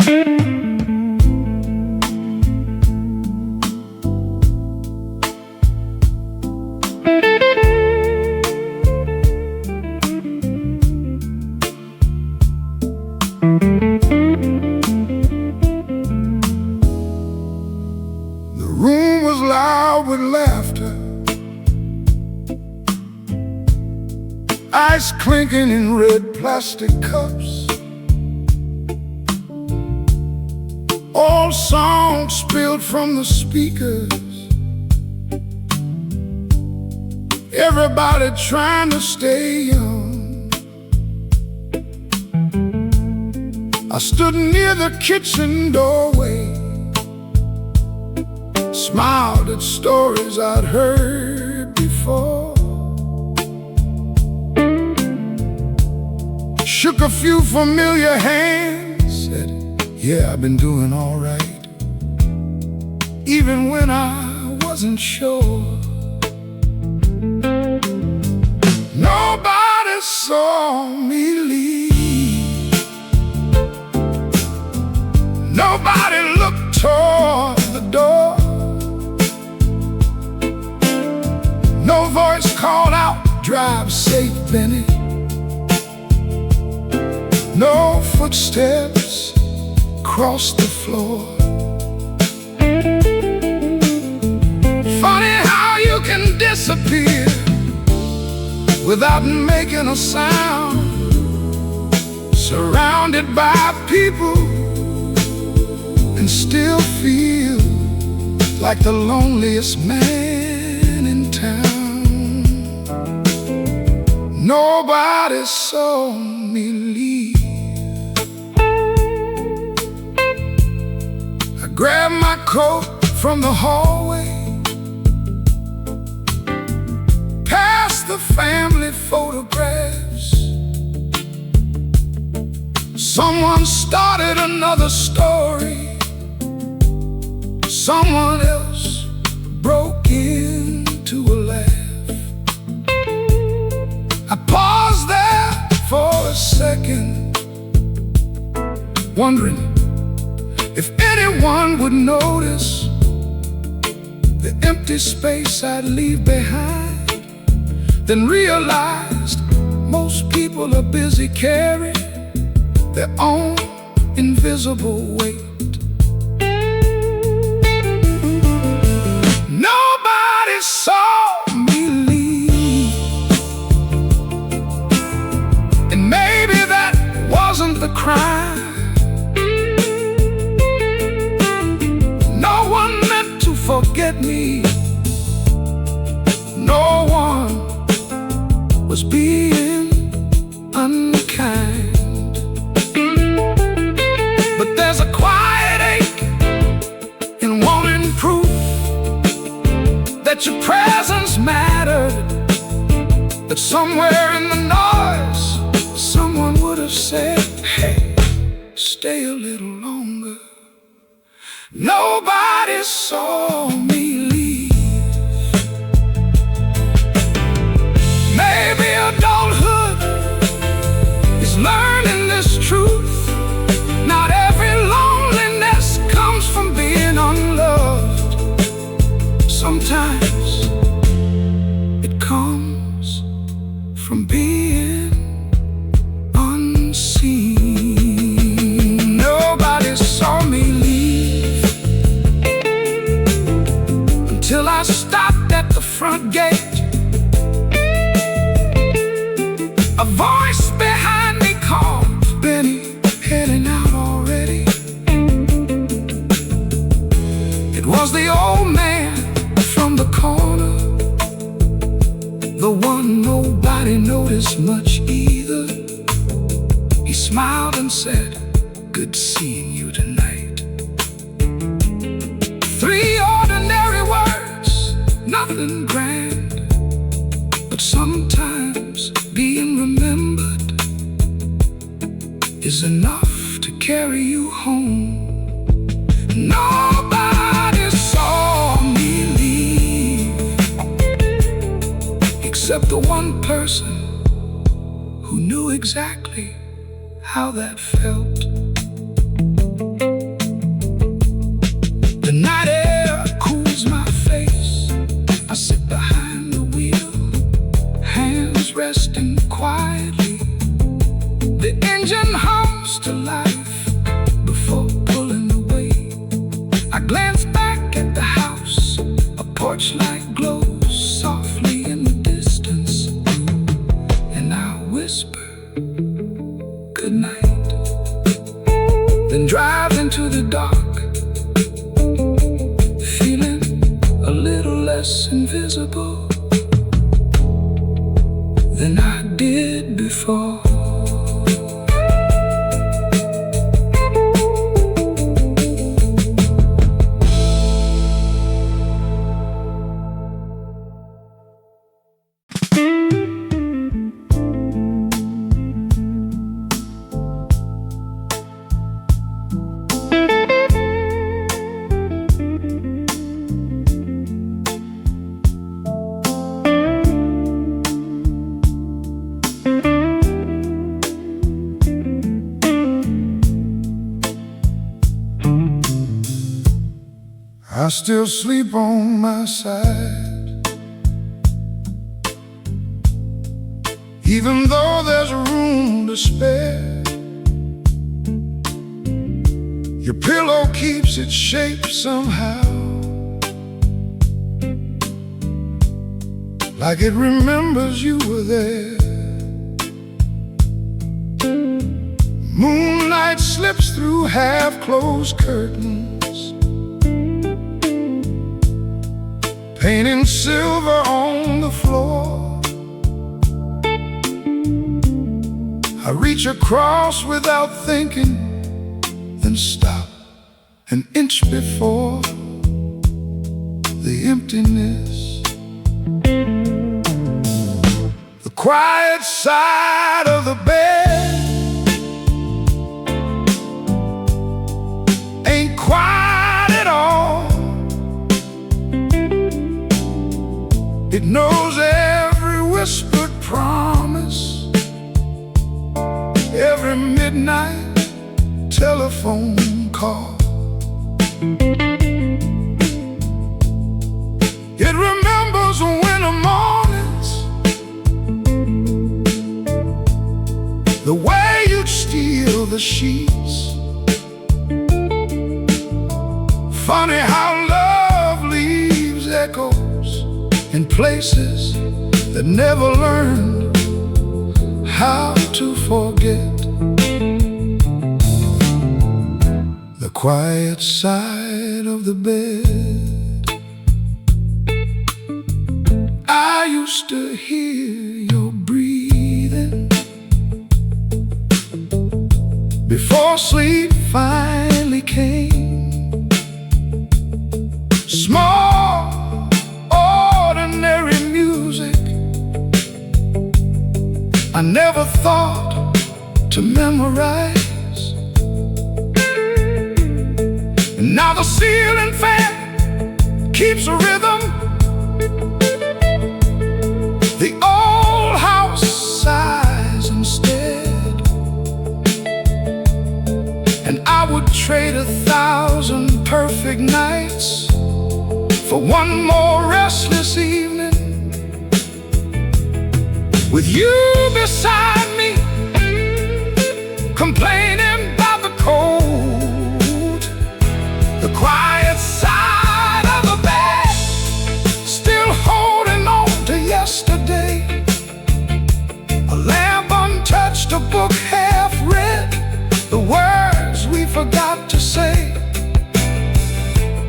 The room was loud with laughter, ice clinking in red plastic cups, old songs spilled from the speakers, everybody trying to stay young. I stood near the kitchen doorway, smiled at stories I'd heard before, shook a few familiar hands, said, yeah, I've been doing all right, even when I wasn't sure. Nobody saw me leave, nobody looked toward the door, no voice called out, drive safe, Benny. No footsteps crossed the floor. Funny how you can disappear without making a sound, surrounded by people and still feel like the loneliest man in town. Nobody saw me leave. I grabbed my coat from the hallway, past the family photographs. Someone started another story, someone else broke into a laugh. I paused there for a second, wondering if anyone would notice the empty space I'd leave behind. Then realized most people are busy carrying their own invisible weight. Nobody saw me leave, and maybe that wasn't the crime. No one meant to forget me, no one was being unkind. But there's a quiet ache in wanting proof that your presence mattered, that somewhere in the noise someone would have said, hey, stay a little longer. Nobody saw me leave. Maybe adulthood is learning this truth. Not every loneliness comes from being unloved. Sometimes it comes from being unseen. Nobody saw me leave until I stopped at the front gate. A voice behind me called, Benny, heading out already? It was the old man from the corner, the one nobody noticed much either. He smiled and said, good seeing you tonight. 3 ordinary words, nothing grand, but sometimes being remembered is enough to carry you home. Nobody saw me leave, except the one person who knew exactly how that felt. then drives into the dark, feeling a little less invisible than I did before. I still sleep on my side, even though there's room to spare. Your pillow keeps its shape somehow, like it remembers you were there. Moonlight slips through half-closed curtains, painting silver on the floor. I reach across without thinking, then stop an inch before the emptiness. The quiet side of the bed ain't quiet at all. It knows every whispered promise, every midnight telephone call. It remembers winter mornings, the way you'd steal the sheets. Funny how love leaves echoes in places that never learned how to forget. The quiet side of the bed. I used to hear your breathing before sleep finally came. Small, ordinary music I never thought to memorize. And now the ceiling fan keeps a rhythm. The old house sighs instead, and I would trade 1,000 perfect nights for one more restless evening with you beside me, complaining about the cold. The quiet side of the bed, still holding on to yesterday. A lamp untouched, a book half read, the words we forgot to say.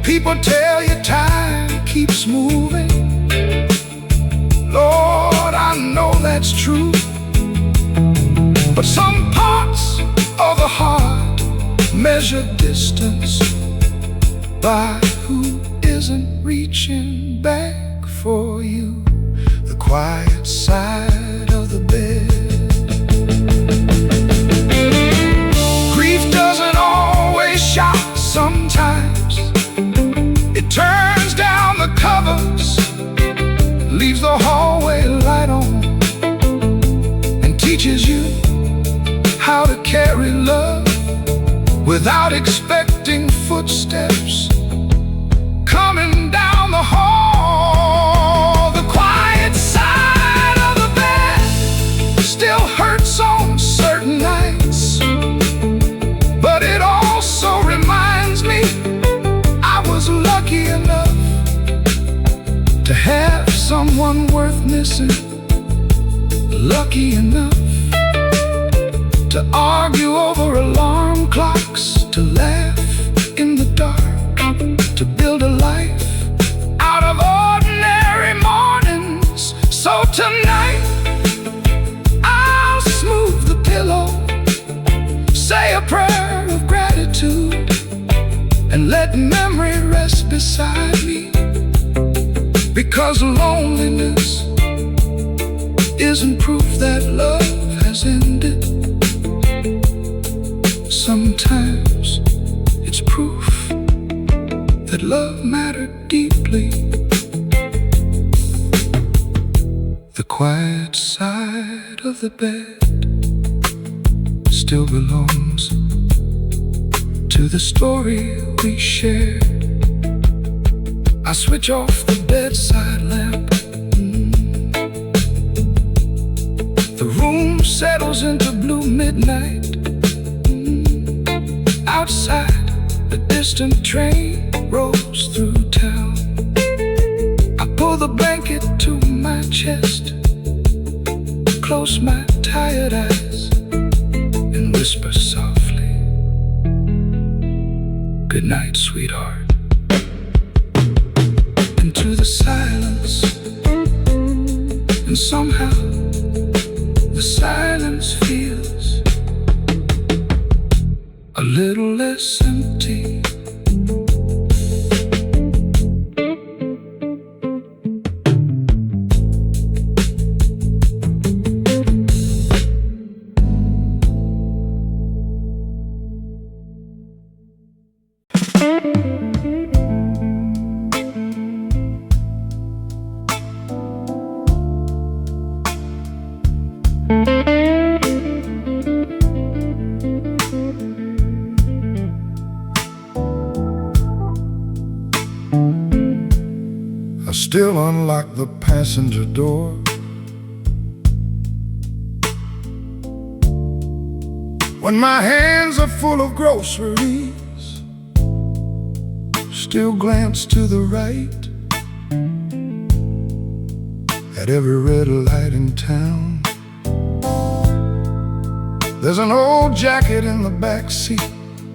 People tell you time keeps moving. Lord, I know that's true, but some parts of the heart measure distance by who isn't reaching back for you. The quiet side of the bed. Grief doesn't always shout, sometimes it turns down the covers, leaves the hallway light on, and teaches you how to carry love without expecting footsteps coming down the hall. The quiet side of the bed still hurts on certain nights, but it also reminds me I was lucky enough to have someone worth missing, lucky enough to argue over alarm clocks, to let memory rest beside me, because loneliness isn't proof that love has ended. Sometimes it's proof that love mattered deeply. The quiet side of the bed still belongs to the story we shared. I switch off the bedside lamp. The room settles into blue midnight. Outside, a distant train rolls through town. I pull the blanket to my chest, close my tired eyes, and whisper softly, "Good night, sweetheart." Into the silence, and somehow the silence feels a little less empty. I still unlock the passenger door. When my hands are full of groceries, still glance to the right at every red light in town. There's an old jacket in the back seat,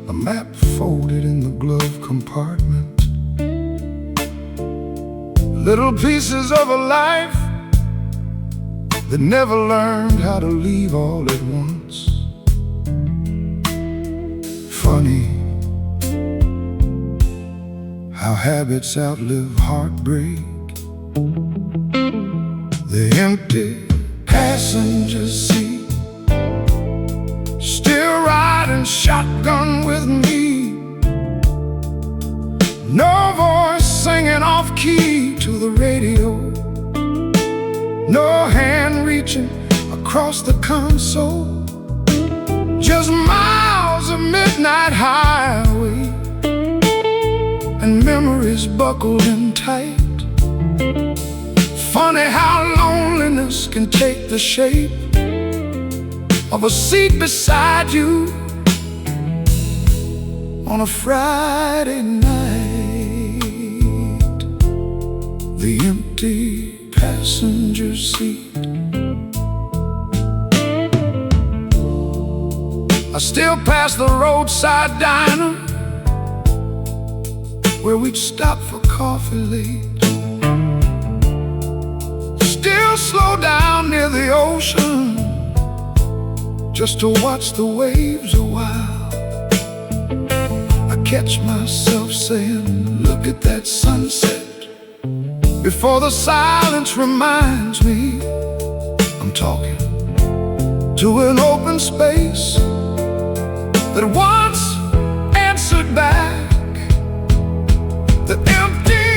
a map folded in the glove compartment. Little pieces of a life that never learned how to leave all at once. Funny how habits outlive heartbreak. The empty passenger seat, still riding shotgun with me. No voice singing off key to the radio, no hand reaching across the console. Just miles of midnight highway and memories buckled in tight. Funny how loneliness can take the shape of a seat beside you on a Friday night. The empty passenger seat. I still pass the roadside diner where we'd stop for coffee late. Still slow down near the ocean just to watch the waves a while. I catch myself saying, "Look at that sunset," before the silence reminds me I'm talking to an open space that once answered back. The empty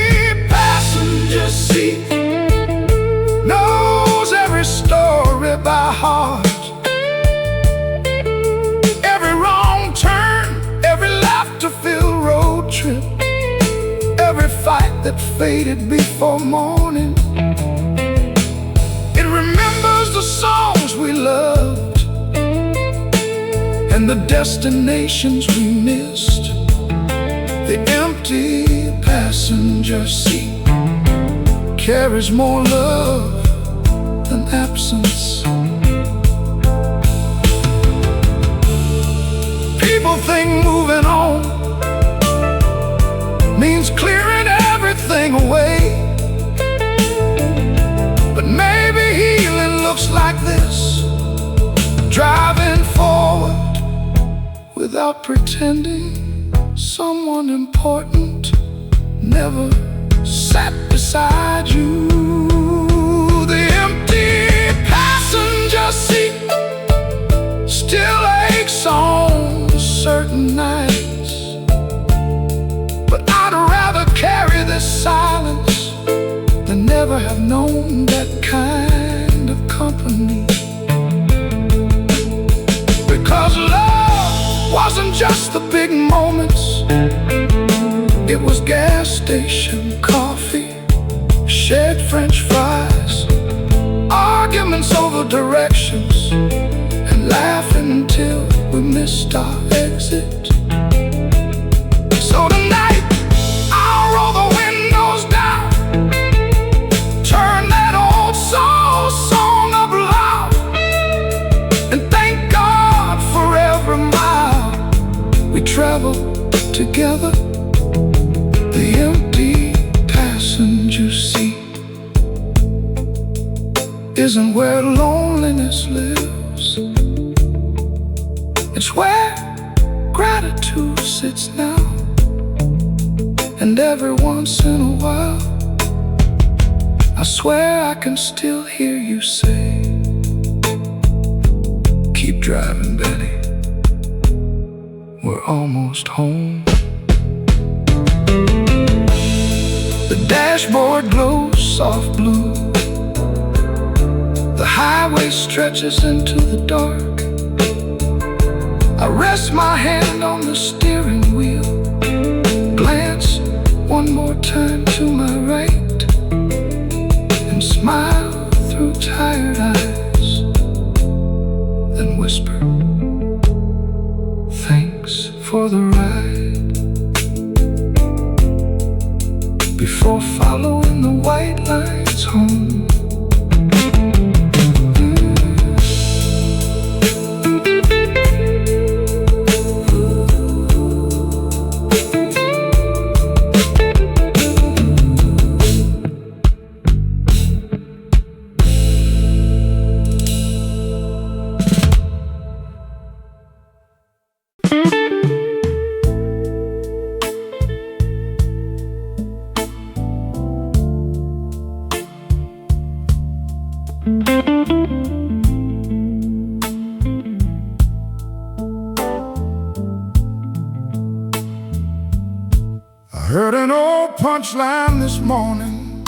passenger seat knows every story by heart, every wrong turn, every laughter-filled road trip, every fight that faded before morning. It remembers the songs we loved and the destinations we missed. The empty passenger seat carries more love than absence. People think moving on means clearing everything away, but maybe healing looks like this: driving forward without pretending someone someone important never sat beside you. The empty passenger seat still aches on certain nights, but I'd rather carry this silence than never have known that kind of company. Because love wasn't just the big moments, it was gas station coffee, shared French fries, arguments over directions, and laughing until we missed our exit. So tonight, I'll roll the windows down, turn that old soul song up loud, and thank God for every mile we traveled together. The empty passenger seat isn't where loneliness lives, it's where gratitude sits now. And every once in a while, I swear I can still hear you say, keep driving, Betty, we're almost home. The dashboard glows soft blue, the highway stretches into the dark. I rest my hand on the steering wheel, glance one more time to my right, and smile through tired eyes, then whisper, thanks for the ride, before following the white lines home. I heard an old punchline this morning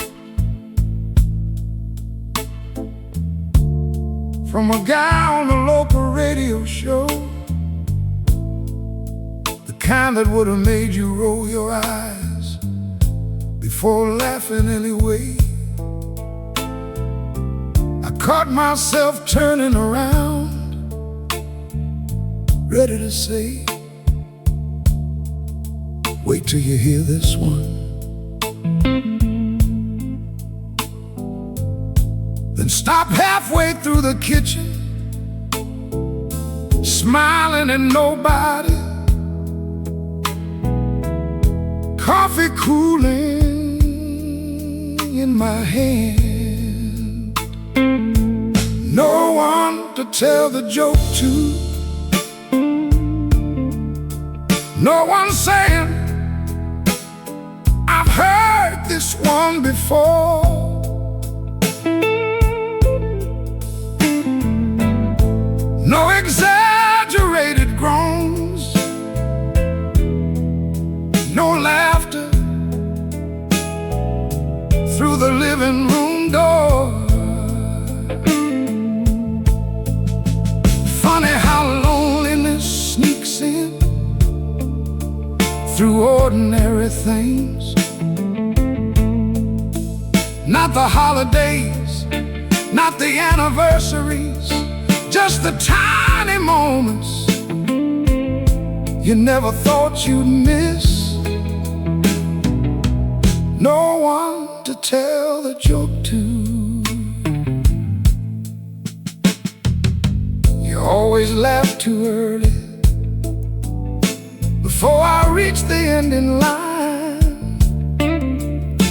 from a guy on the local radio show, the kind that would have made you roll your eyes before laughing anyway. I caught myself turning around, ready to say, wait till you hear this one. Then stop halfway through the kitchen, smiling at nobody, coffee cooling in my hand, no one to tell the joke to, no one saying, I've heard this one before. No exaggerated groans, no laughter through the living room door. Funny how loneliness sneaks in through ordinary things. Not the holidays, not the anniversaries, just the tiny moments you never thought you'd miss. No one to tell the joke to. You always laugh too early, before I reached the ending line.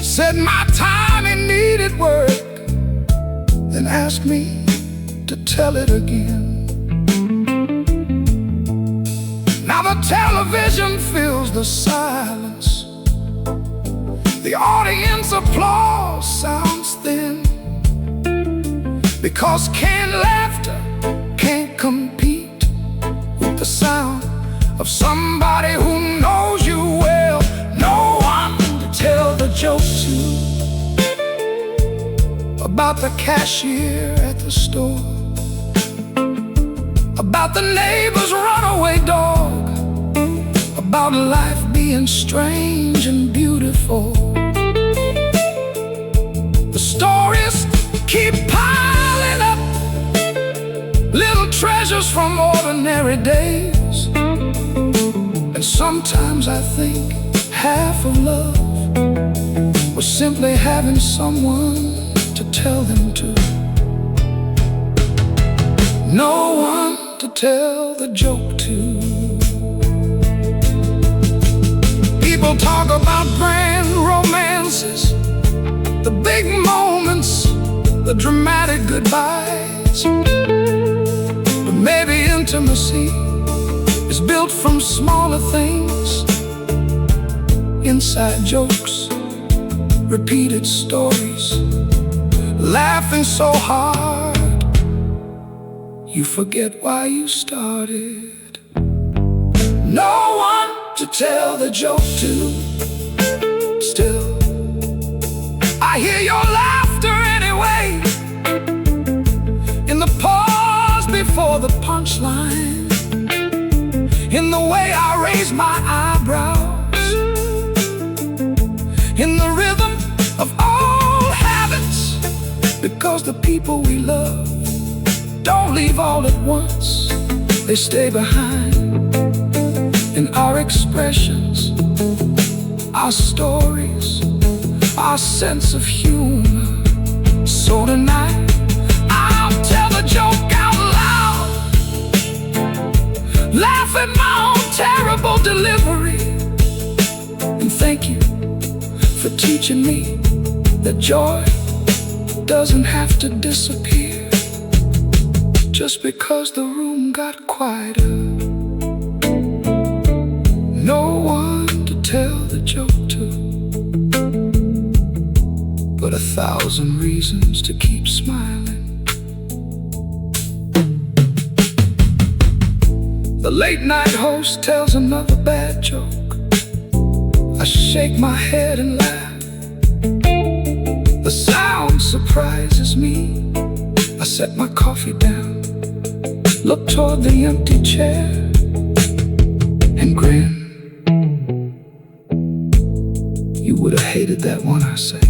Said my timing needed work, then asked me to tell it again. Now the television fills the side, The audience applause sounds thin, because canned laughter can't compete with the sound of somebody who knows you well. No one to tell the joke to about the cashier at the store, about the neighbor's runaway dog, about life being strange and beautiful. The stories keep piling up, little treasures from ordinary days. And sometimes I think half of love was simply having someone to tell them to. No one to tell the joke to. People talk about grand romances, the big moments, the dramatic goodbyes. But maybe intimacy is built from smaller things, inside jokes, repeated stories, laughing so hard you forget why you started. No one to tell the joke to. Still, I hear your laughter anyway, in the pause before the punchline, in the way I raise my eyebrows, in the rhythm of old habits, because the people we love don't leave all at once. They stay behind in our expressions, our stories, our sense of humor. So tonight, I'll tell the joke out loud, laugh at my own terrible delivery, and thank you for teaching me that joy doesn't have to disappear just because the room got quieter. No one to tell the joke to, but 1,000 reasons to keep smiling. The late night host tells another bad joke. I shake my head and laugh. The sound surprises me. I set my coffee down, look toward the empty chair, and grin. You would have hated that one, I say.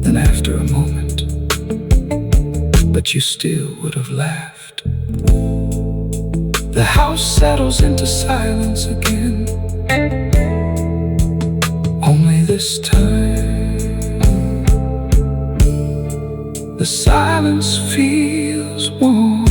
Then after a moment, but you still would have laughed. The house settles into silence again. Only this time, the silence feels warm.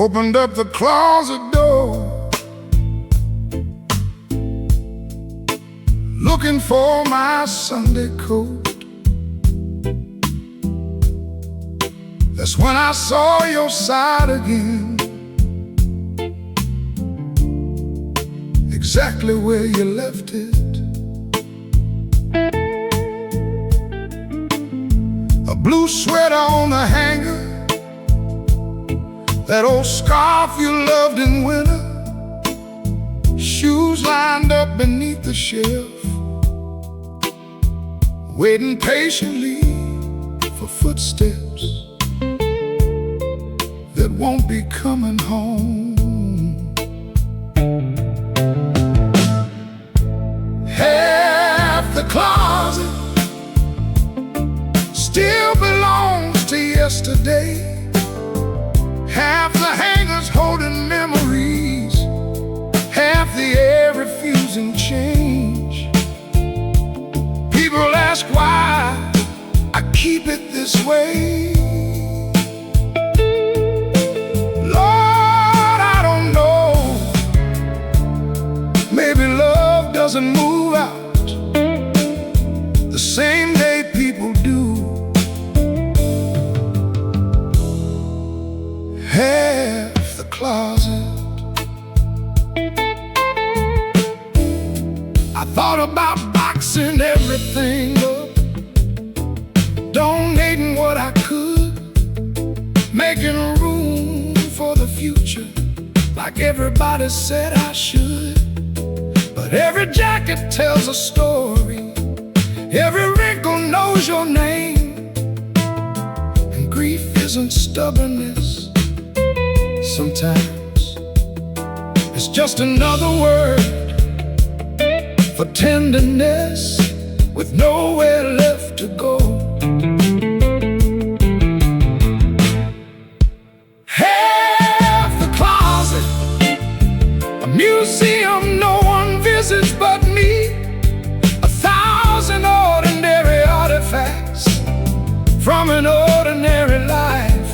Opened up the closet door, looking for my Sunday coat. That's when I saw your side again, exactly where you left it. A blue sweater on the hanger, that old scarf you loved in winter, shoes lined up beneath the shelf, waiting patiently for footsteps that won't be coming home. Half the closet still belongs to yesterday. Half the hangers holding memories, half the air refusing change. way. Lord, I don't know. Maybe love doesn't move out the same day people do. Half the closet. I thought about boxing everything up, donating what I could, making room for the future like everybody said I should. But every jacket tells a story, every wrinkle knows your name, and grief isn't stubbornness. Sometimes it's just another word for tenderness with nowhere left to go. Half the closet, a museum no one visits but me, 1,000 ordinary artifacts from an ordinary life.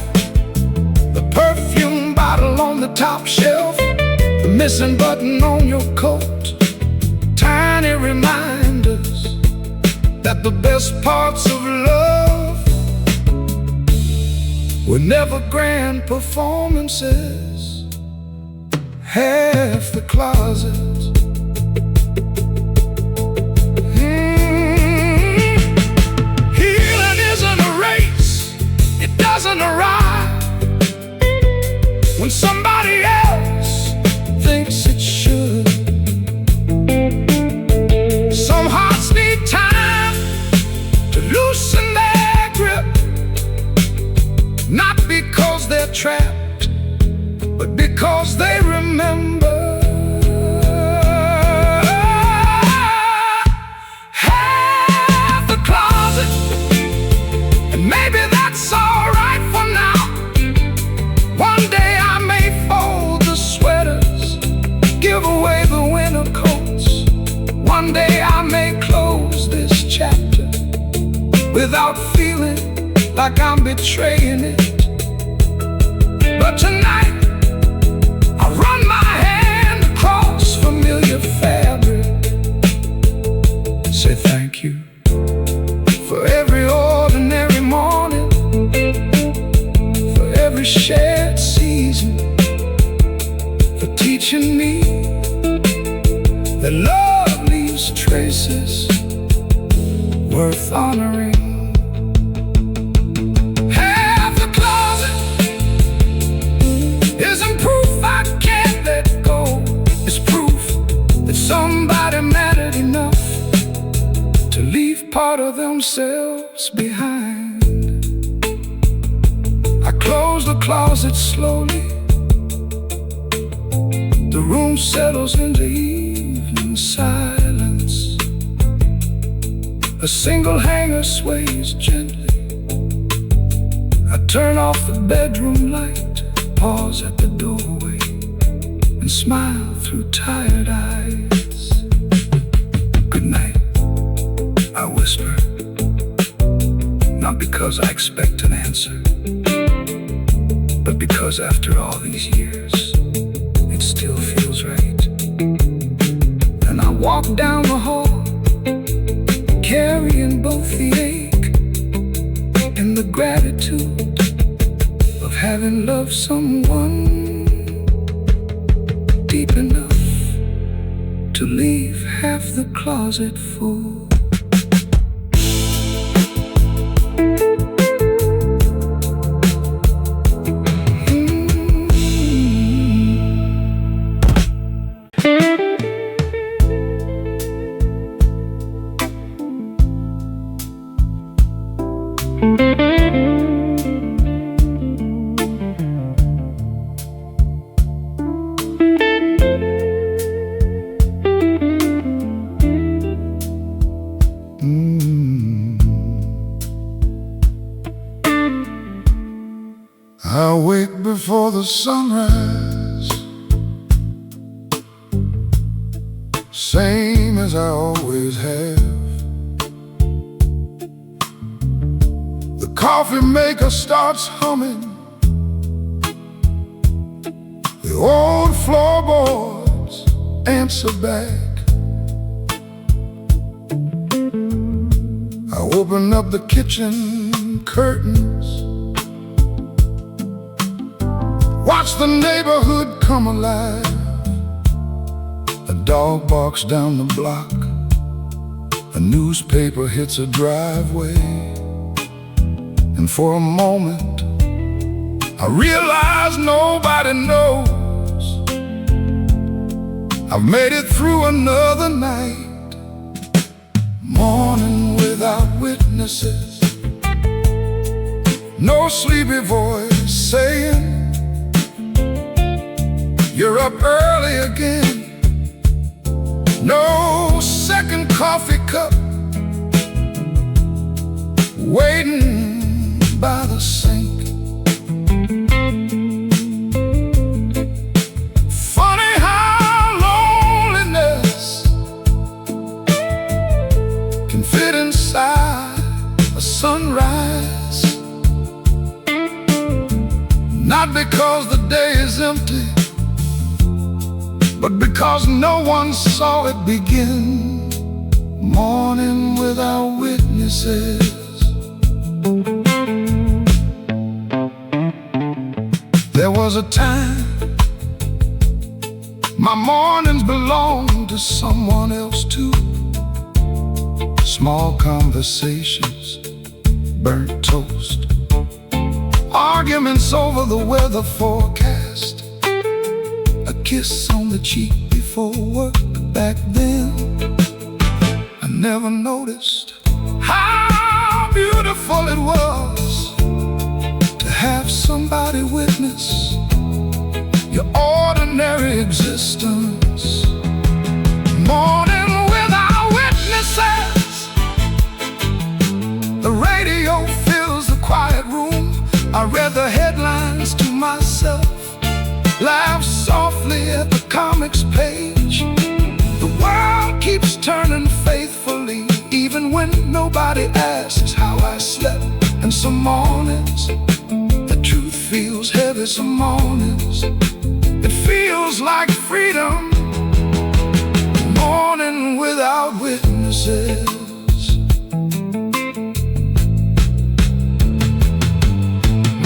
The perfume bottle on the top shelf, the missing button on your coat, tiny reminders that the best parts of love were never grand performances. Half the closet. Healing isn't a race, it doesn't arrive when somebody else thinks it should. Some hearts need time to loosen their grip, not because they're trapped, but because they remember. Half the closet, and maybe that's all right for now. One day I may fold the sweaters, give away the winter coats. One day I may close this chapter without feeling like I'm betraying it. But tonight I run my hand across familiar fabric, say thank you for every ordinary morning, for every shared season, for teaching me that love leaves traces worth honoring. Half the closet isn't proof I can't let go. It's proof that somebody mattered enough to leave part of themselves behind. I close the closet slowly. The room settles into evening silence. A single hanger sways gently. I turn off the bedroom light, pause at the doorway, and smile through tired eyes. Good night, I whisper, not because I expect an answer, but because after all these years, it still feels right. And I walk down the hall, carrying both the ache and the gratitude of having loved someone deep enough to leave half the closet full. I wake before the sunrise, same as I always have. The coffee maker starts humming. The old floorboards answer back. I open up the kitchen curtains, watch the neighborhood come alive. A dog barks down the block, a newspaper hits a driveway, and for a moment I realize nobody knows I've made it through another night. Morning without witnesses, no sleepy voice saying you're up early again. No second coffee cup waiting by the sink. Funny how loneliness can fit inside a sunrise. Not because the day is empty, but because no one saw it begin. Morning without witnesses. There was a time my mornings belonged to someone else too. Small conversations, burnt toast, arguments over the weather forecast, a kiss on the cheek before work. Back then I never noticed how beautiful it was to have somebody witness your ordinary existence. Morning without witnesses. The radio fills the quiet room. I read the headlines to myself, laugh softly at the comics page. The world keeps turning faithfully, even when nobody asks how I slept. And some mornings the truth feels heavy. Some mornings it feels like freedom. Morning without witnesses.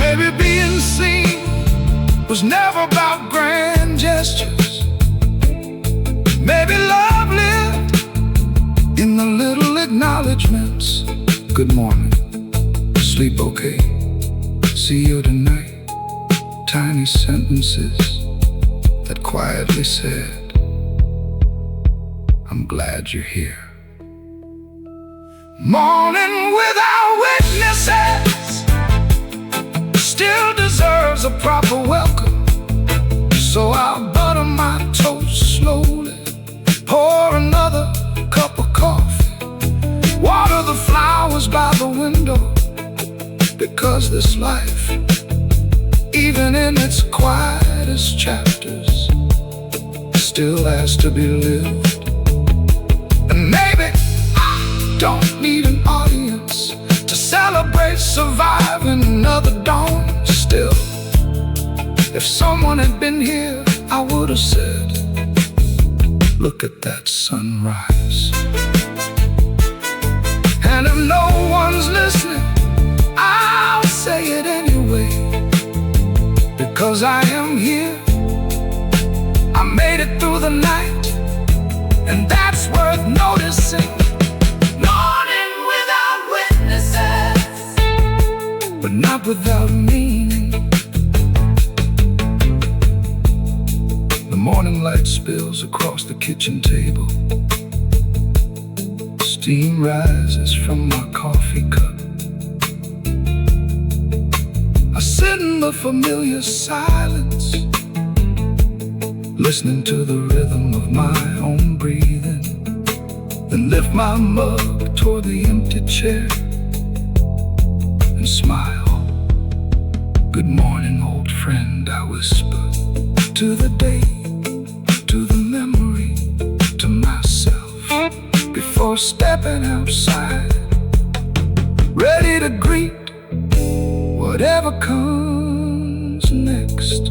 Maybe being seen was never about grand gestures. Maybe love lived in the little acknowledgments. Good morning, sleep okay, see you tonight. Tiny sentences that quietly said, I'm glad you're here. Morning without witnesses still deserves a proper welcome. So I'll butter my toast slowly, pour another cup of coffee, water the flowers by the window, because this life, even in its quietest chapters, still has to be lived. And maybe I don't need an audience to celebrate surviving another dawn. Still, if someone had been here, I would have said, look at that sunrise. And if no one's listening, I'll say it anyway, because I am here. I made it through the night, and that's worth noticing. Morning without witnesses, but not without meaning. The morning light spills across the kitchen table. Steam rises from my coffee cup. I sit in the familiar silence, listening to the rhythm of my own breathing, then lift my mug toward the empty chair and smile. Good morning, old friend, I whisper, to the day, to the memory, to myself, before stepping outside, ready to greet whatever comes next.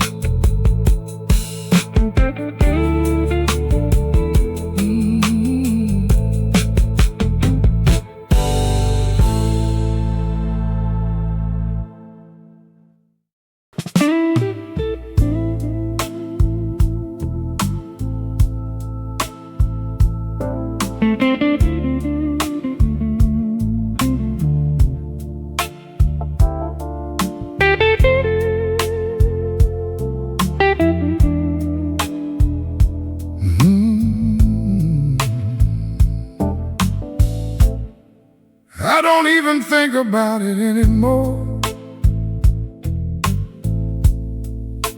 I don't even think about it anymore.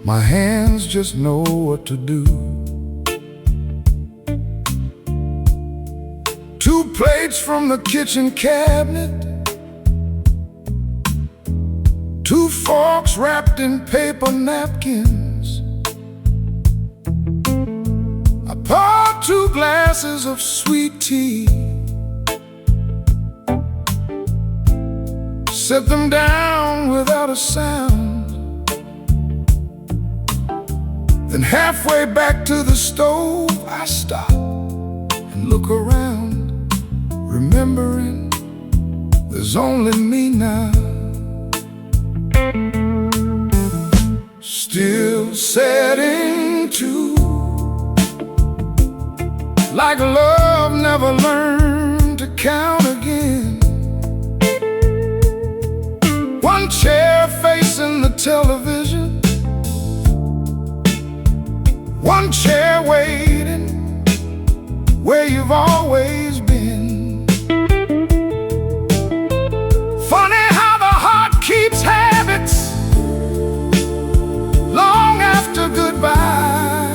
My hands just know what to do. 2 plates from the kitchen cabinet, 2 forks wrapped in paper napkins. I poured 2 glasses of sweet tea, set them down without a sound. Then halfway back to the stove, I stop and look around, remembering there's only me now. Still setting to, like love never learned to count again. 1 chair facing the television, 1 chair waiting where you've always been. Funny how the heart keeps habits long after goodbye.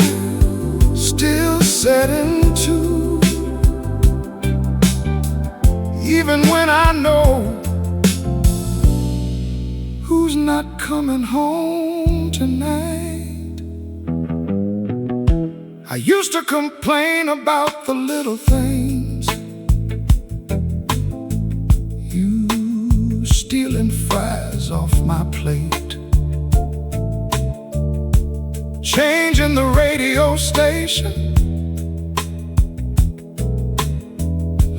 Still setting to, even when I know who's not coming home tonight. I used to complain about the little things, you stealing fries off my plate, changing the radio station,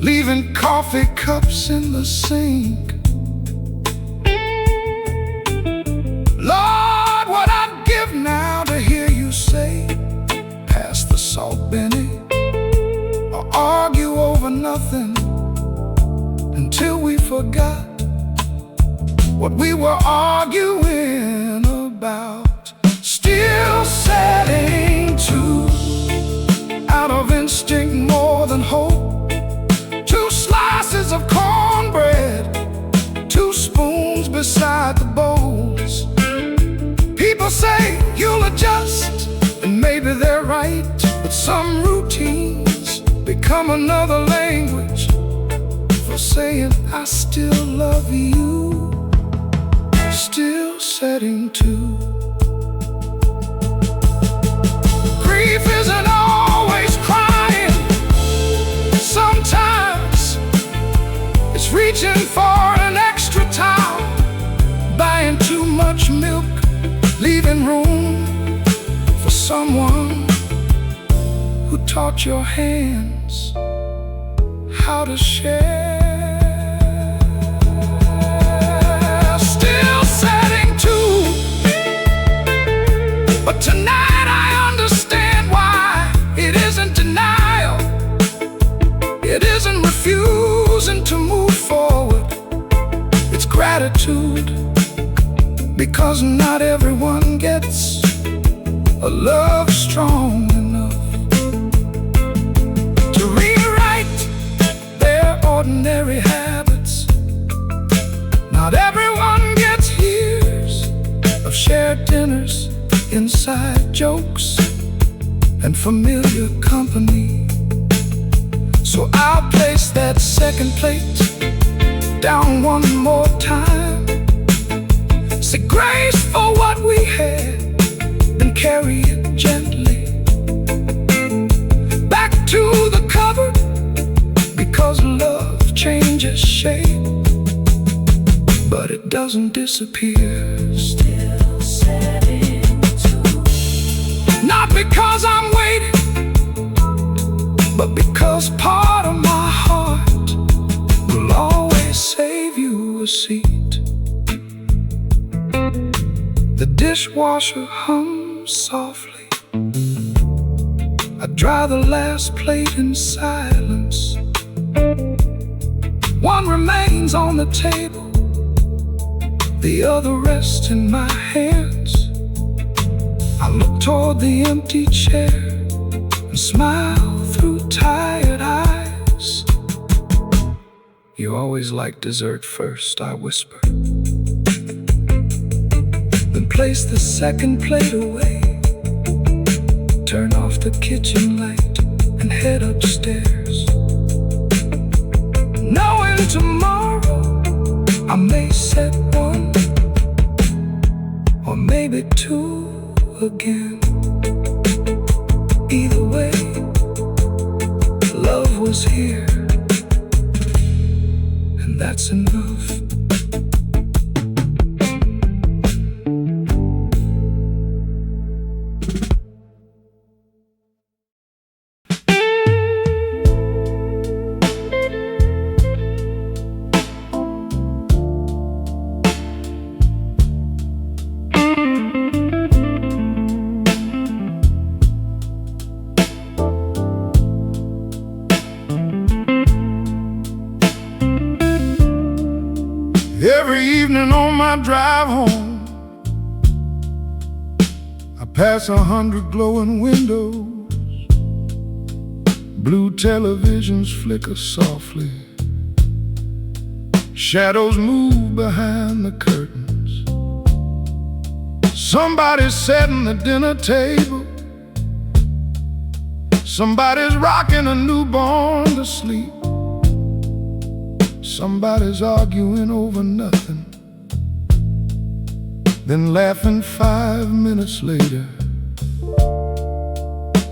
leaving coffee cups in the sink. Lord, what I'd give now to hear you say, pass the salt, Benny, or argue over nothing until we forgot what we were arguing about. Still setting to, out of instinct more than hope, 2 slices of cornbread, 2 spoons beside the bowls. People say you'll adjust, and maybe they're right, but some routines become another language for saying I still love you. Still setting to, grief isn't always crying. Sometimes it's reaching for an extra towel, buying too much milk, leaving room for someone who taught your hands how to share. Still setting to, but tonight I understand why it isn't denial, it isn't refusing to move forward, it's gratitude. Because not everyone gets a love strong enough to rewrite their ordinary habits. Not everyone gets years of shared dinners, inside jokes, and familiar company. So I'll place that second plate down one more time, say grace for what we had, then carry it gently back to the cupboard, because love changes shape, but it doesn't disappear. Still setting to. Not because I'm waiting, but because part of my heart will always save you a seat. The dishwasher hums softly. I dry the last plate in silence. One remains on the table, the other rests in my hands. I look toward the empty chair and smile through tired eyes. You always like dessert first, I whisper. Then place the second plate away. Turn off the kitchen light and head upstairs, knowing tomorrow I may set one, or maybe two again. Either way, love was here, and that's enough. Every evening on my drive home, I pass 100 glowing windows. Blue televisions flicker softly. Shadows move behind the curtains. Somebody's setting the dinner table. Somebody's rocking a newborn to sleep. Somebody's arguing over nothing, then laughing 5 minutes later.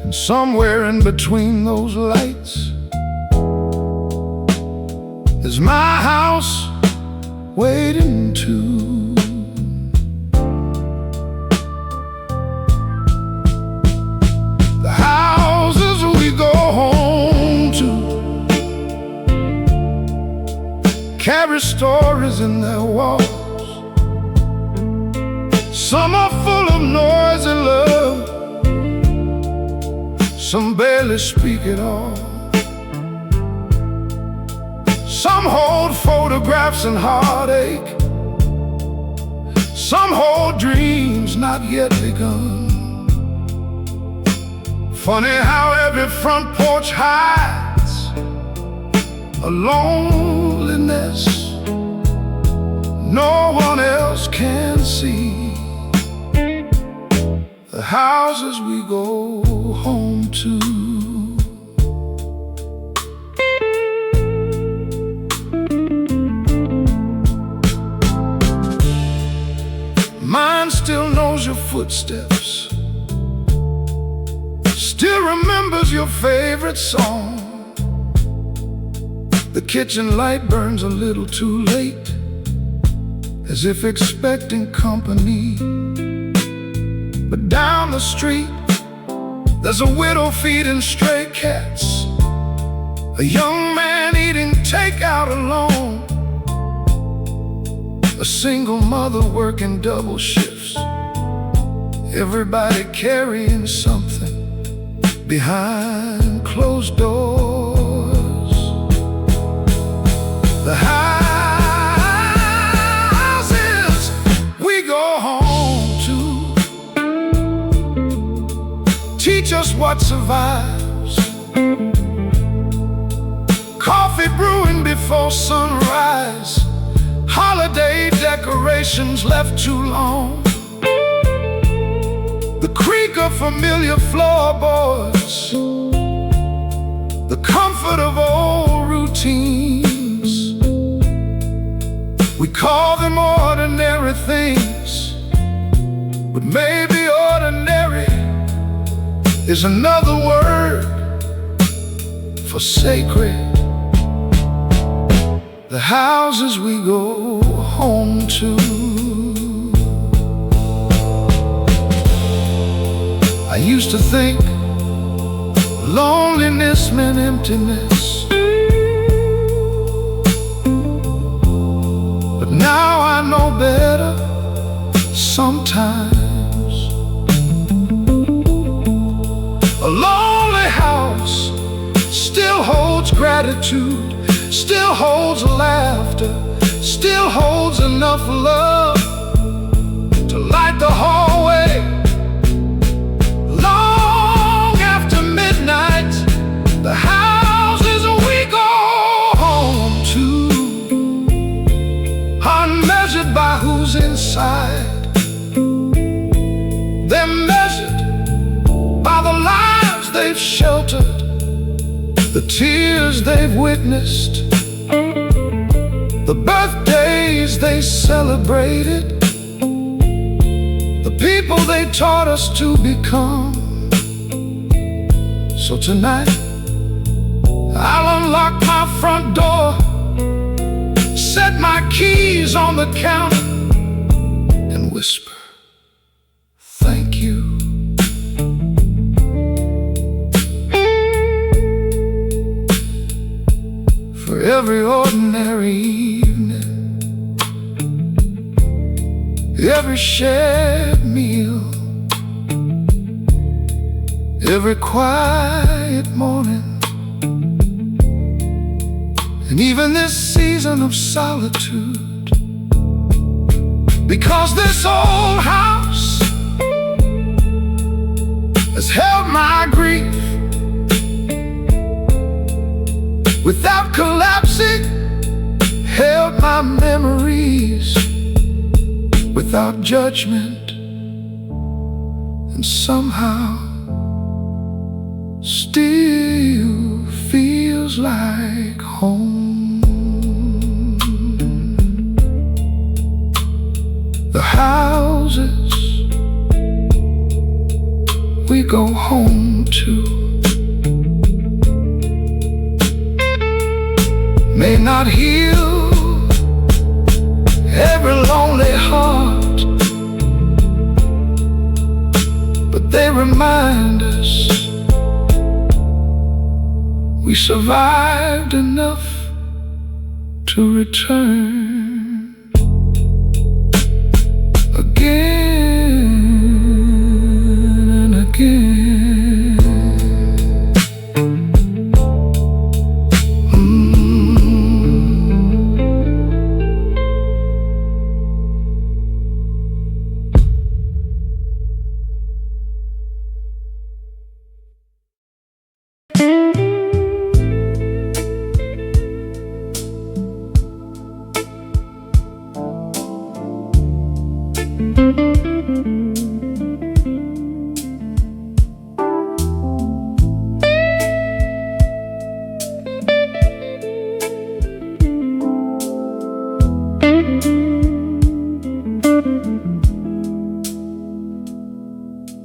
And somewhere in between those lights is my house waiting too. The houses we go home to carry stories in their walls. Some are full of noisy love, some barely speak at all. Some hold photographs and heartache. Some hold dreams not yet begun. Funny how every front porch hides a loneliness no one else can see. The houses we go home to. Mine still knows your footsteps, still remembers your favorite song. The kitchen light burns a little too late, as if expecting company. But down the street, there's a widow feeding stray cats, a young man eating takeout alone, a single mother working double shifts, everybody carrying something behind closed doors. The houses we go home to teach us what survives. Coffee brewing before sunrise, holiday decorations left too long, the creak of familiar floorboards, the comfort of old routines. We call them ordinary things, but maybe ordinary is another word for sacred. The houses we go home to. I used to think loneliness meant emptiness, but now I know better sometimes. A lonely house still holds gratitude, still holds laughter, still holds enough love to light the hallway. Long after midnight, the houses we go home to, unmeasured by who's inside. They're measured by the lives they've sheltered, the tears they've witnessed, the birthdays they celebrated, the people they taught us to become. So tonight, I'll unlock my front door, set my keys on the counter, and whisper, thank you. For every ordinary evening, every shared meal, every quiet morning, and even this season of solitude. Because this old house has held my grief without collapsing, held my memories without judgment, and somehow still feels like home. The houses we go home to may not heal every lonely heart, but they remind us we survived enough to return again and again.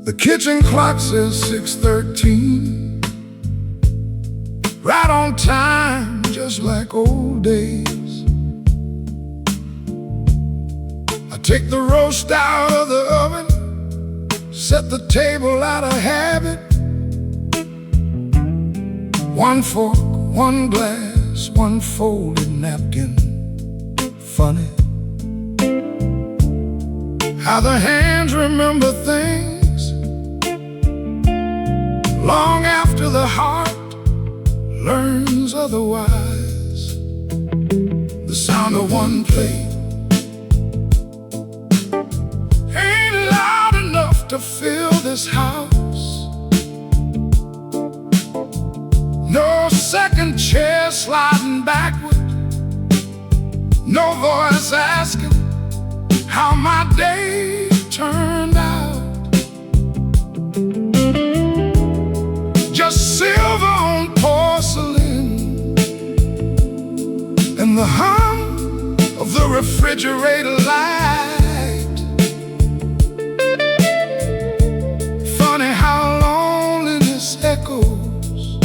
The kitchen clock says 6:13, right on time, just like old days. I take the roast out of the oven, set the table out of habit. One fork, one glass, one folded napkin. Funny how the hands remember things long after the heart learns otherwise. The sound of one plate ain't loud enough to fill this house. No second chair sliding backward, no voice asking how my day turned out. Just silver on porcelain and the hum of the refrigerator light. Funny how loneliness echoes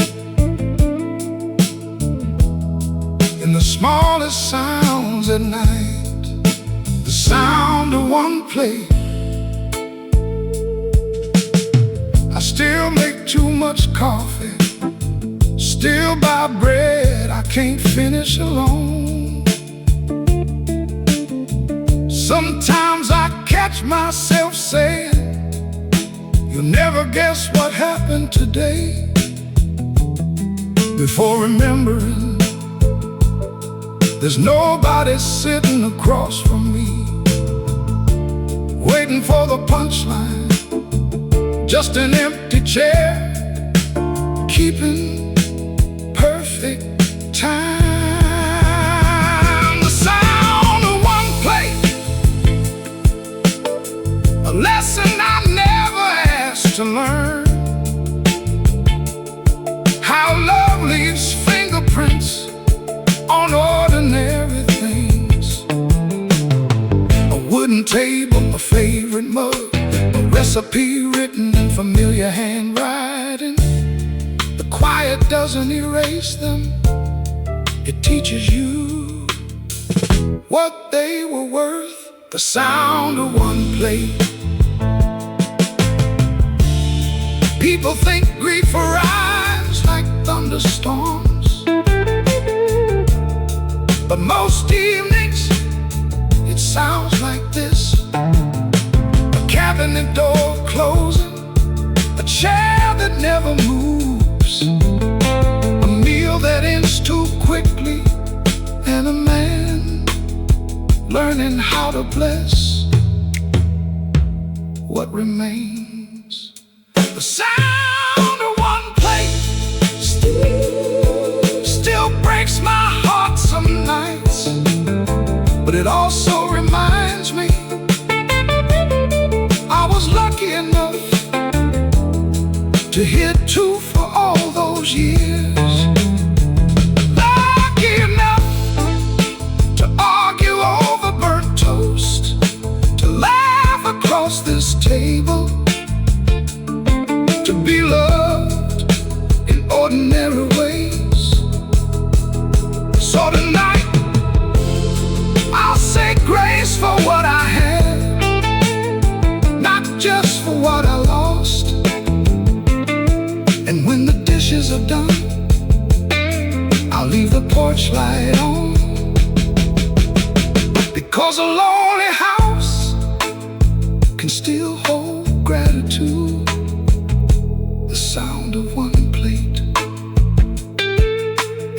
in the smallest sounds at night. The of one plate. I still make too much coffee, still buy bread I can't finish alone. Sometimes I catch myself saying, you'll never guess what happened today, before remembering there's nobody sitting across from me, waiting for the punchline, just an empty chair, keeping perfect time. The sound of one plate, a lesson I never asked to learn. How love leaves fingerprints on ordinary things. A wooden table, my favorite mug, a recipe written in familiar handwriting. The quiet doesn't erase them, it teaches you what they were worth. The sound of one plate. People think grief arrives like thunderstorms, but most evenings it sounds like this: a cabinet door closing, a chair that never moves, a meal that ends too quickly, and a man learning how to bless what remains. The sound of one plate still breaks my heart some nights, but it also reminds me I was lucky enough to hit two for all those years. Lucky enough to argue over burnt toast, to laugh across this table, to be loved in ordinary ways. So tonight I'll say grace for what I had, not just for what I lost. And when the dishes are done, I'll leave the porch light on, because a lonely house can still hold gratitude. The sound of one plate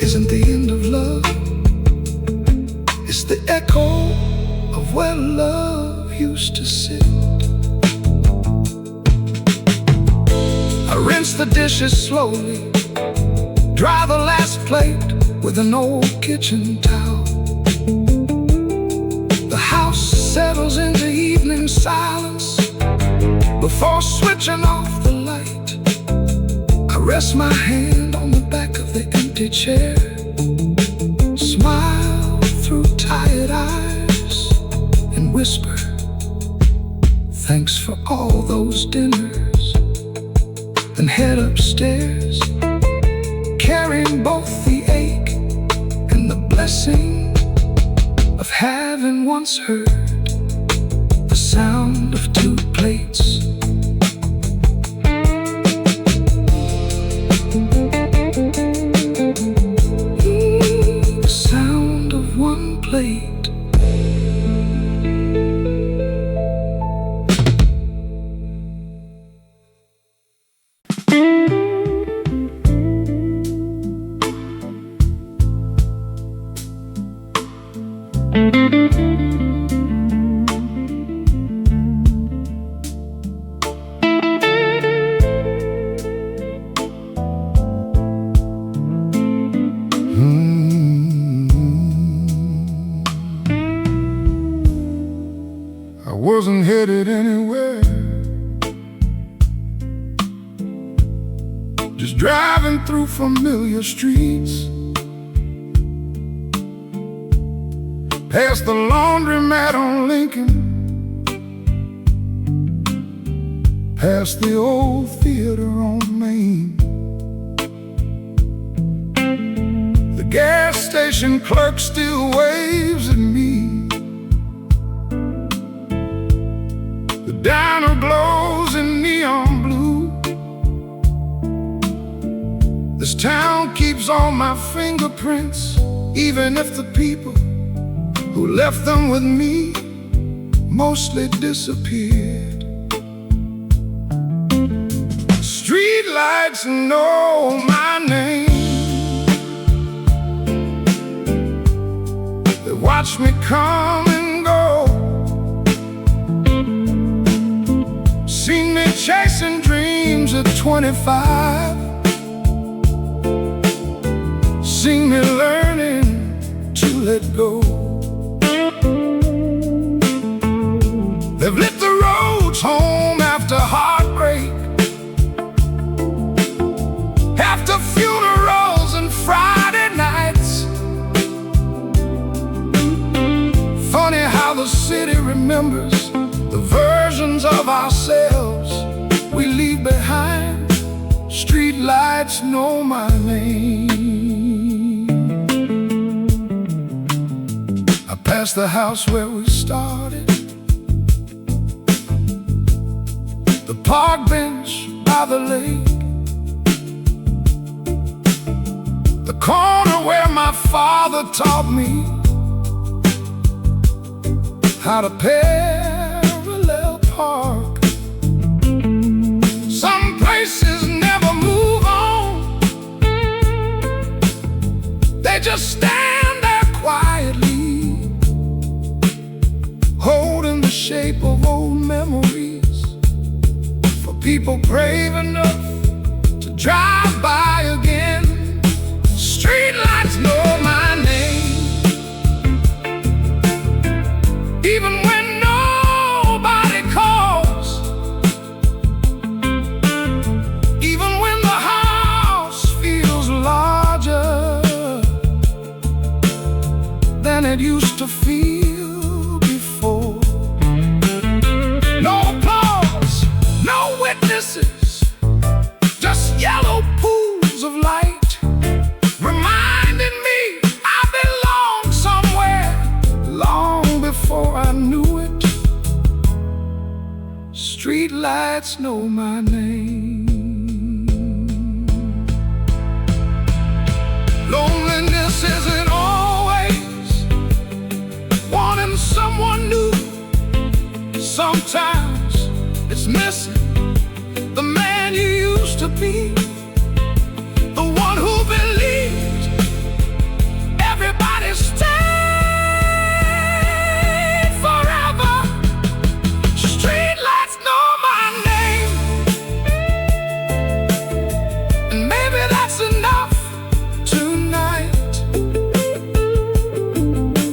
isn't the end of love, it's the echo of where love used to sit. I rinse the dishes slowly, dry the last plate with an old kitchen towel. The house settles into evening silence before switching off the light. I rest my hand on the back of the empty chair, smile through tired eyes, and whisper, thanks for all those dinners, then head upstairs, carrying both the ache and the blessing of having once heard the sound of two plates. The sound of one plate. I wasn't headed anywhere, just driving through familiar streets, past the laundromat on Lincoln, past the old theater on Main. The gas station clerk still waves at me town keeps all my fingerprints, even if the people who left them with me mostly disappeared. Street lights know my name. They watch me come and go. Seen me chasing dreams at 25. Seen me learning to let go. They've lit the roads home after heartbreak, after funerals and Friday nights. Funny how the city remembers the versions of ourselves we leave behind. Street lights know my name. I passed the house where we started, the park bench by the lake, the corner where my father taught me how to parallel park. Some places never move on, they just stand there quietly, holding the shape of old memories for people brave enough to drive by again. Street lights know my name, even when nobody calls, even when the house feels larger than it used to feel before. No applause, no witnesses, just yellow pools of light, reminding me I belong somewhere long before I knew it. Street lights know my name. Loneliness isn't always wanting someone new. Sometimes it's missing the man you used to be, the one who believed everybody stayed forever. Street lights know my name, and maybe that's enough tonight,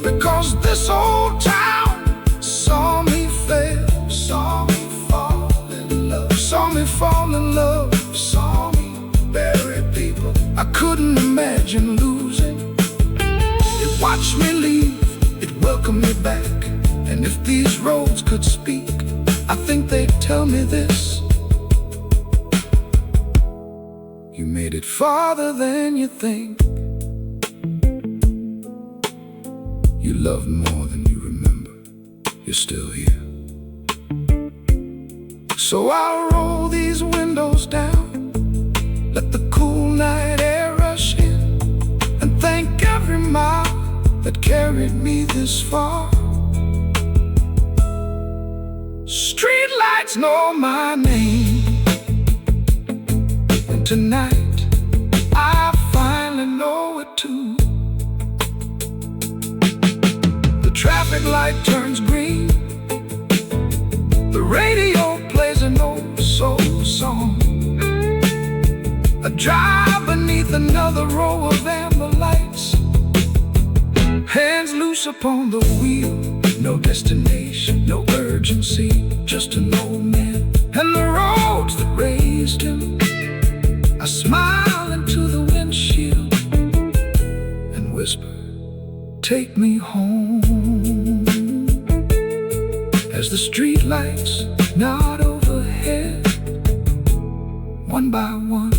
because this old town saw me fail, saw me fall in love, saw me fall in love, saw me bury people I couldn't imagine losing. It watched me leave, it welcomed me back, and if these roads could speak, I think they'd tell me this: you made it farther than you think. You loved more than you remember. You're still here. So I'll roll these windows down, let the cool night air rush in, and thank every mile that carried me this far. Street lights know my name, and tonight I finally know it too. The traffic light turns green, the radio plays an old soul song. I drive beneath another row of amber lights, hands loose upon the wheel. No destination, no urgency, just an old man and the roads that raised him. I smile into the windshield and whisper, take me home, as the street lights nod overhead, one by one.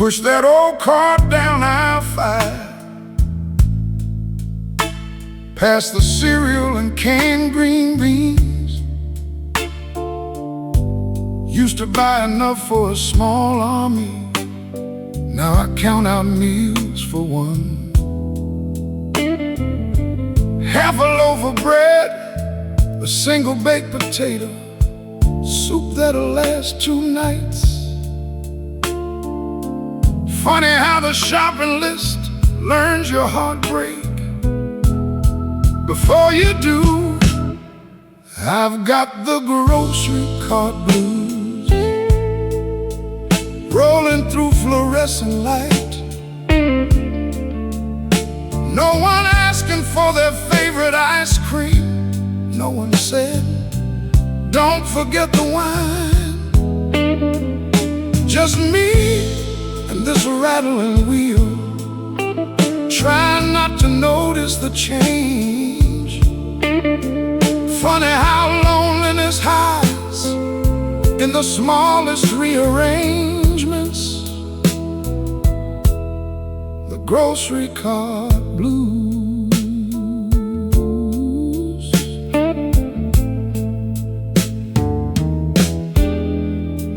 pushed that old cart down I-5, past the cereal and canned green beans. Used to buy enough for a small army, now I count out meals for one. Half a loaf of bread, a single baked potato, soup that'll last 2 nights. Funny how the shopping list learns your heartbreak before you do. I've got the grocery cart blues, rolling through fluorescent light. No one asking for their favorite ice cream. No one said, don't forget the wine. Just me and this rattling wheel, trying not to notice the change. Funny how loneliness hides in the smallest rearrangements. The grocery cart blues.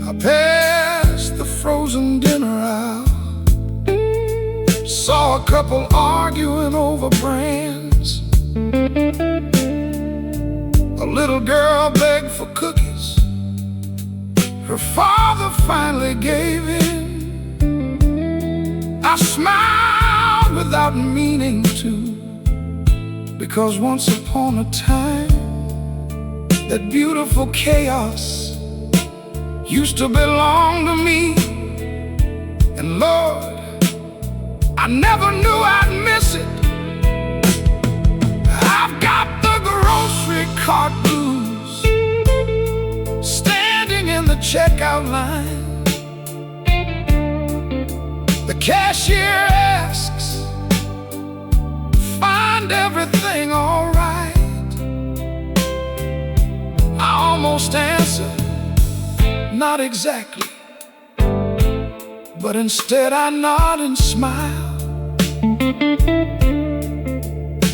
I passed the frozen dinner aisle, saw a couple arguing over brands. A little girl begged for cookies, her father finally gave in. I smiled without meaning to, because once upon a time that beautiful chaos used to belong to me. And Lord, I never knew I'd miss it. I've got the grocery cart blues, standing in the checkout line. The cashier asks, find everything all right? I almost answer, not exactly, but instead I nod and smile,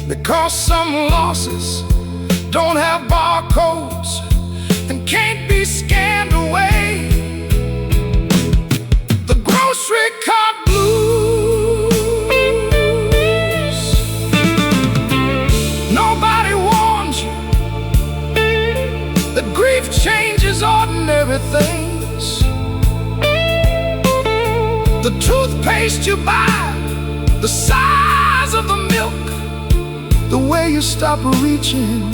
because some losses don't have barcodes and can't be scanned away. The grocery cart blues. Nobody warns you that grief changes ordinary things. The toothpaste you buy, the size of the milk, the way you stop reaching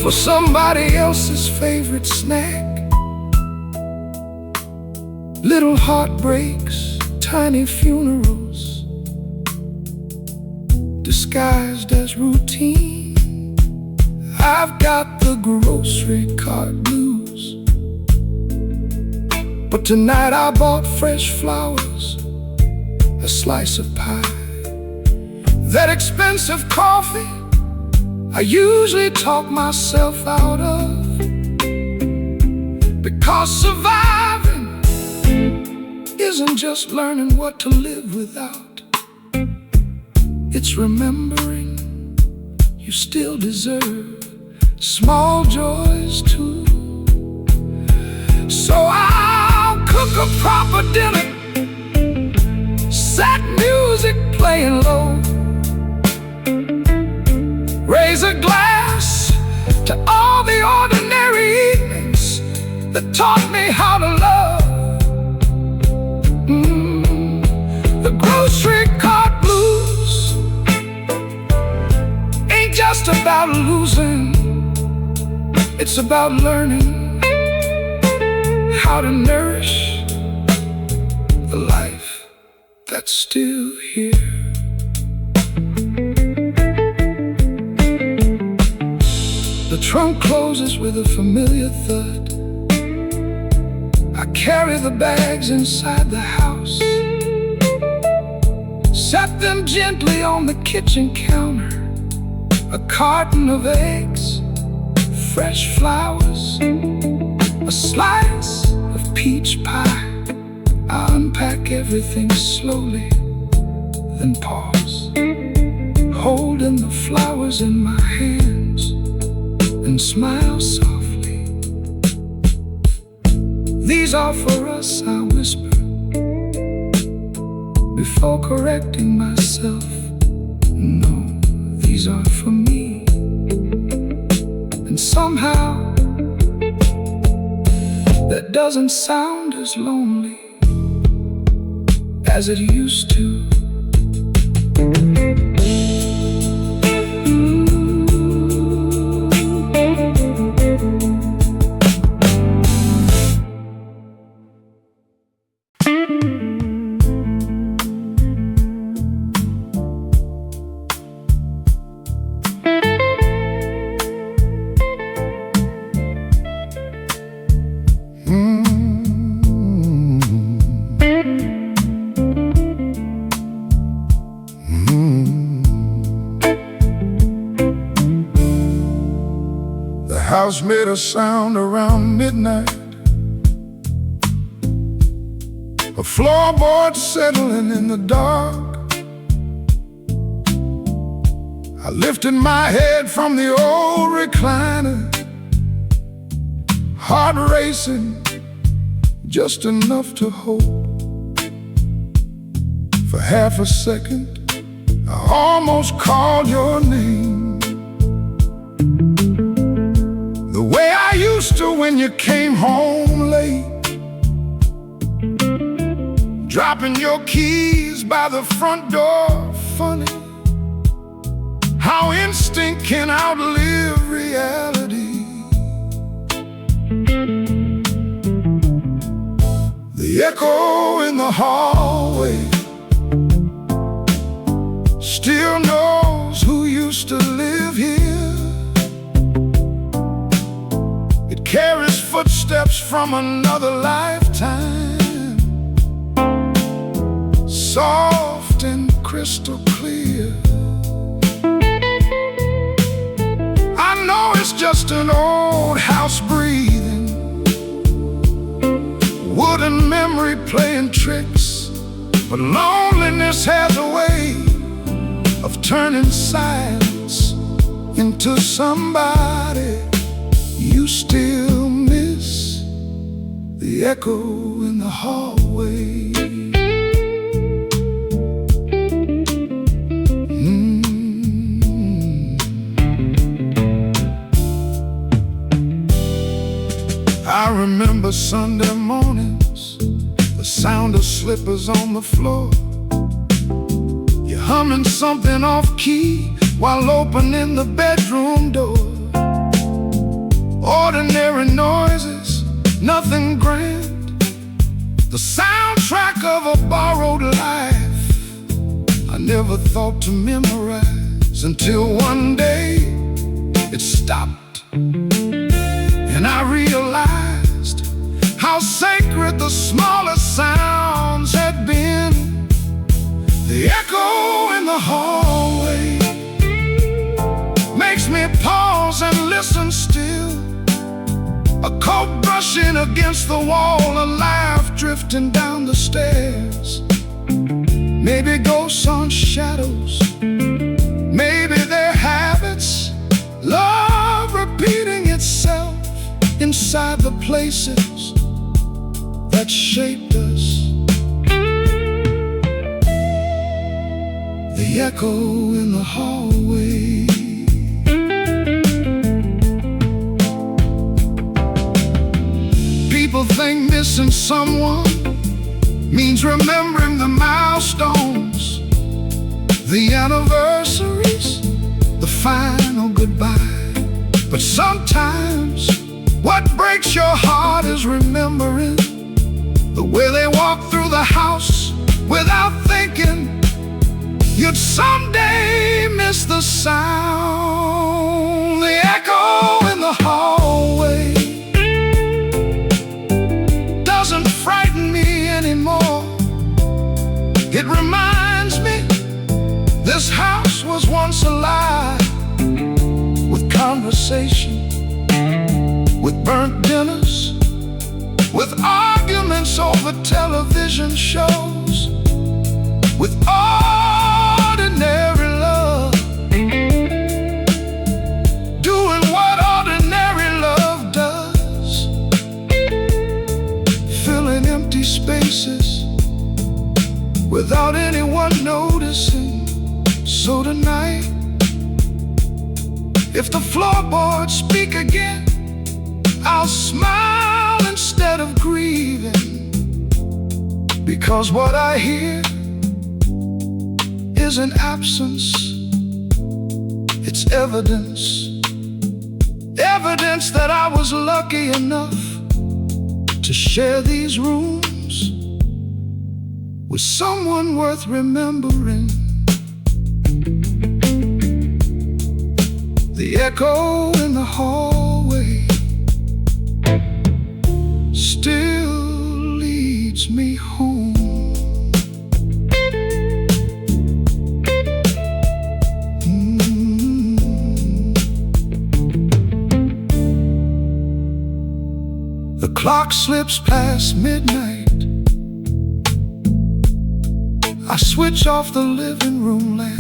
for somebody else's favorite snack. Little heartbreaks, tiny funerals, disguised as routine. I've got the grocery cart blues. But tonight I bought fresh flowers, a slice of pie, that expensive coffee I usually talk myself out of, because surviving isn't just learning what to live without. It's remembering you still deserve small joys too. So I'll cook a proper dinner, sad music playing low, raise a glass to all the ordinary evenings that taught me how to love. The grocery cart blues ain't just about losing, it's about learning how to nourish the life that's still here. The trunk closes with a familiar thud. I carry the bags inside the house, set them gently on the kitchen counter. A carton of eggs, fresh flowers, a slice of peach pie. I unpack everything slowly, then pause, holding the flowers in my hands, and smile softly. These are for us, I whisper, before correcting myself. No, these are for me. And somehow that doesn't sound as lonely as it used to. The house made a sound around midnight, a floorboard settling in the dark. I lifted my head from the old recliner, heart racing, just enough to hope. For half a second, I almost called your name, the way I used to when you came home late, dropping your keys by the front door. Funny how instinct can outlive reality. The echo in the hallway still knows who used to live here. It carries footsteps from another lifetime, soft and crystal clear. I know it's just an old house breathing, wooden memory playing tricks, but loneliness has a way of turning silence into somebody you still miss. The echo in the hallway. I remember Sunday mornings, the sound of slippers on the floor, you humming something off key while opening the bedroom door. Ordinary noises, nothing grand, the soundtrack of a borrowed life I never thought to memorize, until one day it stopped, and I realized how sacred the smallest sounds had been. The echo in the hallway makes me pause and listen still, a coat brushing against the wall, a laugh drifting down the stairs. Maybe ghosts aren't shadows, maybe they're habits, love repeating itself inside the places that shaped us. The echo in the hallway. People think missing someone means remembering the milestones, the anniversaries, the final goodbye. But sometimes what breaks your heart is remembering the way they walked through the house without thinking you'd someday miss the sound. The echo in the hallway doesn't frighten me anymore. It reminds me this house was once alive, with conversation, with burnt dinners, with arguments arguments over television shows with ordinary love, doing what ordinary love does, filling empty spaces without anyone noticing. So tonight, if the floorboards speak again, I'll smile instead of grieving, because what I hear is an absence. It's evidence, evidence that I was lucky enough to share these rooms with someone worth remembering. The echo in the hallway still leads me home. The clock slips past midnight. I switch off the living room lamp.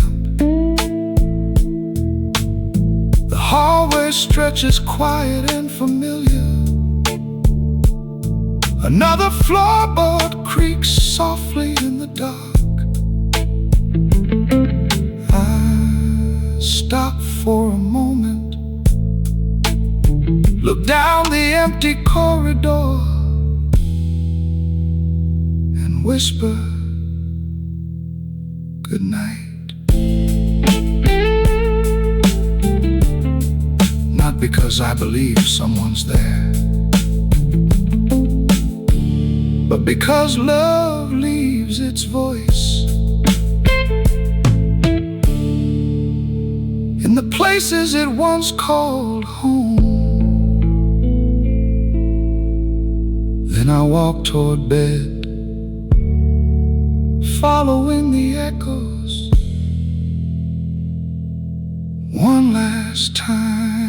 The hallway stretches quiet and familiar. Another floorboard creaks softly in the dark. I stop for a moment, look down the empty corridor, and whisper good night. Not because I believe someone's there, but because love leaves its voice in the places it once called home. Then I walk toward bed, following the echoes one last time.